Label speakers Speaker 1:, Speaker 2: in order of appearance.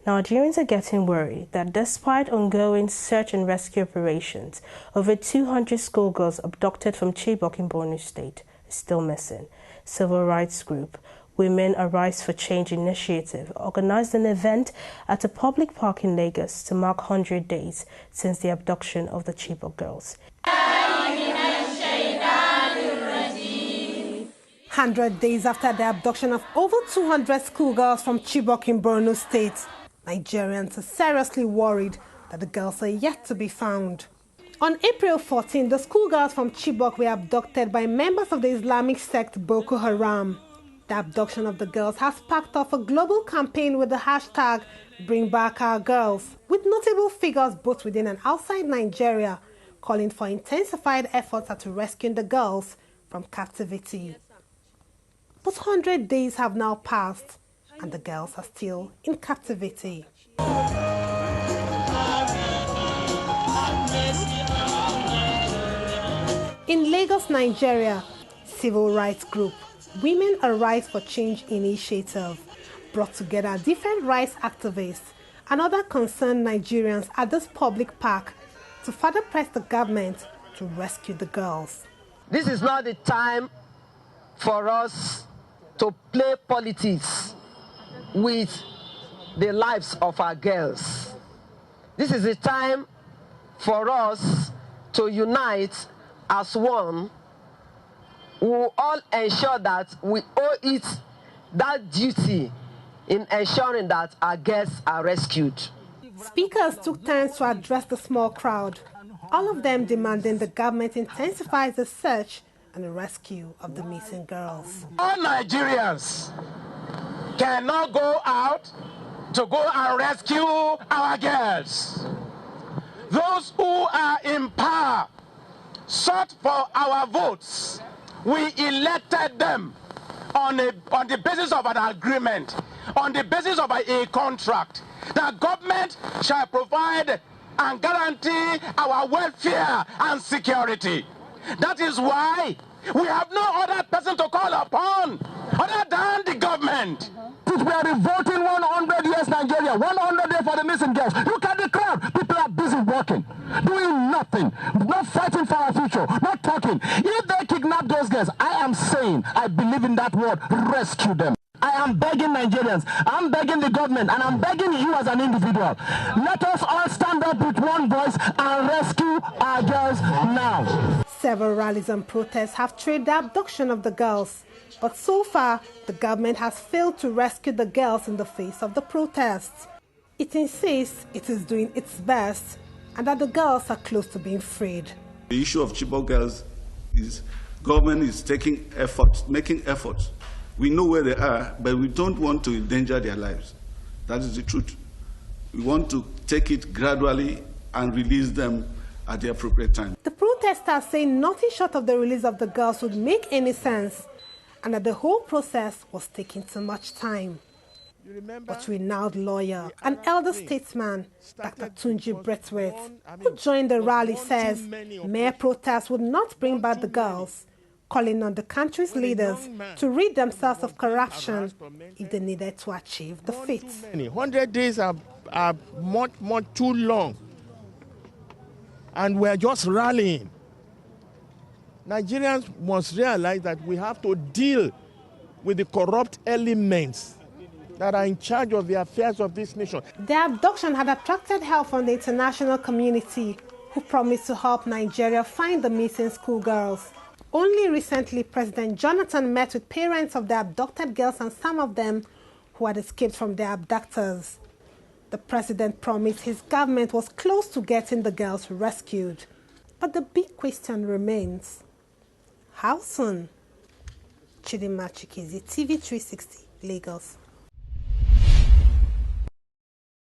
Speaker 1: Nigerians are getting worried that despite ongoing search and rescue operations, over 200 schoolgirls abducted from Chibok in Borno State are still missing. Civil rights group Women Arise for Change Initiative organized an event at a public park in Lagos to mark 100 days since the abduction of the Chibok girls.
Speaker 2: 100 days after the abduction of over 200 schoolgirls from Chibok in Borno State, Nigerians are seriously worried that the girls are yet to be found. On April 14, the schoolgirls from Chibok were abducted by members of the Islamic sect Boko Haram. The abduction of the girls has sparked off a global campaign with the hashtag #BringBackOurGirls, with notable figures both within and outside Nigeria calling for intensified efforts at rescuing the girls from captivity. But 100 days have now passed, and the girls are still in captivity. In Lagos, Nigeria, civil rights group Women Arise for Change Initiative brought together different rights activists and other concerned Nigerians at this public park to further press the government to rescue the girls.
Speaker 3: This is not the time for us to play politics with the lives of our girls. This is the time for us to unite as one. We will all ensure that we owe it that duty in ensuring that our girls are rescued.
Speaker 2: Speakers took turns to address the small crowd, all of them demanding the government intensifies the search and the rescue of the missing girls.
Speaker 4: All Nigerians cannot go out to go and rescue our girls. Those who are in power sought for our votes. We elected them on the basis of an agreement, on the basis of a contract. The government shall provide and guarantee our welfare and security. That is why we have no other person to call upon other than the government.
Speaker 5: We are revolting 100 years Nigeria, 100 days for the missing girls. Look at the crowd. People are busy working, doing nothing, not fighting for our future, not talking. If they kidnap those girls, I am saying, I believe in that word, rescue them. I am begging Nigerians, I'm begging the government, and I'm begging you as an individual. Let us all stand up with one voice and rescue our girls now.
Speaker 2: Several rallies and protests have trailed the abduction of the girls. But so far, the government has failed to rescue the girls in the face of the protests. It insists it is doing its best and that the girls are close to being freed.
Speaker 6: The issue of Chibok girls is government is taking efforts, making efforts. We know where they are, but we don't want to endanger their lives. That is the truth. We want to take it gradually and release them at the appropriate time.
Speaker 2: The protesters say nothing short of the release of the girls would make any sense, and that the whole process was taking too much time. But renowned lawyer and elder statesman, Dr. Tunji Brettworth, who joined the rally, says mere protests would not bring back the girls, calling on the country's leaders to rid themselves of corruption if they needed to achieve the feat.
Speaker 7: 100 days are much too long, and we're just rallying. Nigerians must realize that we have to deal with the corrupt elements that are in charge of the affairs of this nation.
Speaker 2: The abduction had attracted help from the international community, who promised to help Nigeria find the missing schoolgirls. Only recently, President Jonathan met with parents of the abducted girls and some of them who had escaped from their abductors. The president promised his government was close to getting the girls rescued. But the big question remains: how soon? Chidinma, Chikezie, TV 360, Lagos.